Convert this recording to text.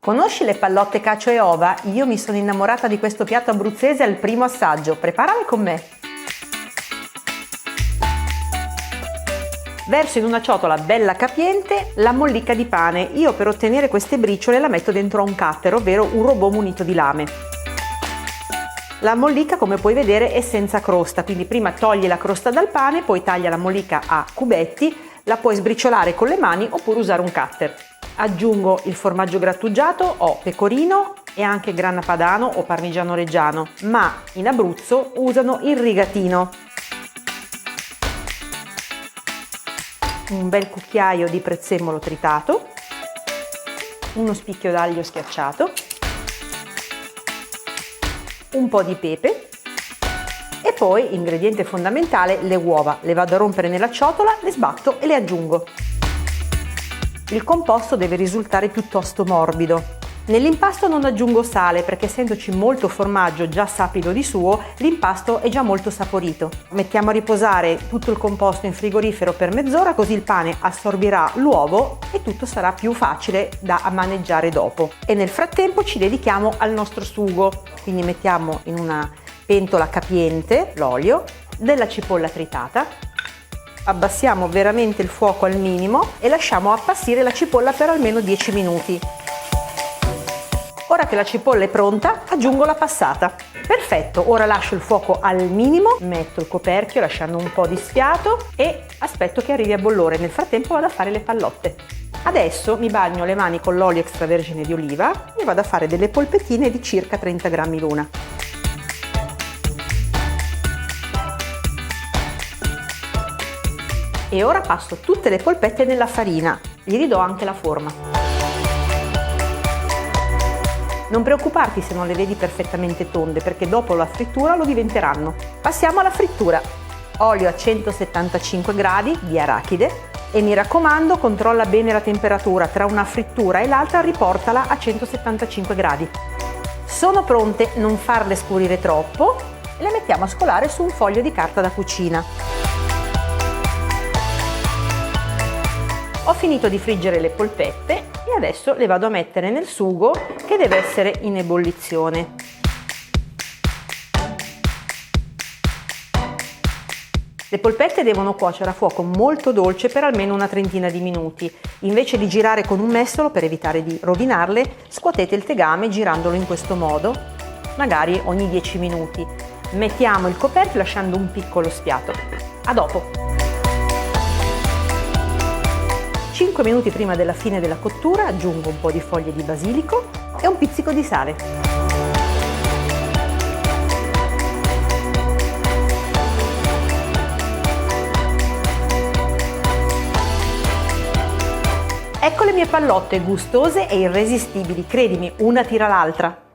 Conosci le pallotte cacio e ova? Io mi sono innamorata di questo piatto abruzzese al primo assaggio. Preparale con me! Verso in una ciotola bella capiente la mollica di pane. Io per ottenere queste briciole la metto dentro a un cutter, ovvero un robot munito di lame. La mollica, come puoi vedere, è senza crosta, quindi prima togli la crosta dal pane, poi taglia la mollica a cubetti, la puoi sbriciolare con le mani oppure usare un cutter. Aggiungo il formaggio grattugiato, ho pecorino e anche grana padano o parmigiano reggiano, ma in Abruzzo usano il rigatino. Un bel cucchiaio di prezzemolo tritato, uno spicchio d'aglio schiacciato, un po' di pepe e poi, ingrediente fondamentale, le uova. Le vado a rompere nella ciotola, le sbatto e le aggiungo. Il composto deve risultare piuttosto morbido. Nell'impasto non aggiungo sale perché, essendoci molto formaggio già sapido di suo, l'impasto è già molto saporito. Mettiamo a riposare tutto il composto in frigorifero per mezz'ora, così il pane assorbirà l'uovo e tutto sarà più facile da maneggiare dopo. E nel frattempo ci dedichiamo al nostro sugo. Quindi mettiamo in una pentola capiente l'olio, della cipolla tritata, abbassiamo veramente il fuoco al minimo e lasciamo appassire la cipolla per almeno 10 minuti. Ora che la cipolla è pronta, aggiungo la passata. Perfetto, ora lascio il fuoco al minimo, metto il coperchio lasciando un po' di sfiato e aspetto che arrivi a bollore. Nel frattempo vado a fare le pallotte. Adesso mi bagno le mani con l'olio extravergine di oliva e vado a fare delle polpettine di circa 30 grammi l'una. E ora passo tutte le polpette nella farina, gli ridò anche la forma. Non preoccuparti se non le vedi perfettamente tonde, perché dopo la frittura lo diventeranno. Passiamo alla frittura. Olio a 175 gradi di arachide e mi raccomando, controlla bene la temperatura tra una frittura e l'altra, riportala a 175 gradi. Sono pronte, non farle scurire troppo, e le mettiamo a scolare su un foglio di carta da cucina. Ho finito di friggere le polpette e adesso le vado a mettere nel sugo che deve essere in ebollizione. Le polpette devono cuocere a fuoco molto dolce per almeno una trentina di minuti. Invece di girare con un mestolo per evitare di rovinarle, scuotete il tegame girandolo in questo modo, magari ogni 10 minuti. Mettiamo il coperchio lasciando un piccolo sfiato. A dopo! 5 minuti prima della fine della cottura aggiungo un po' di foglie di basilico e un pizzico di sale. Ecco le mie pallotte gustose e irresistibili, credimi, una tira l'altra.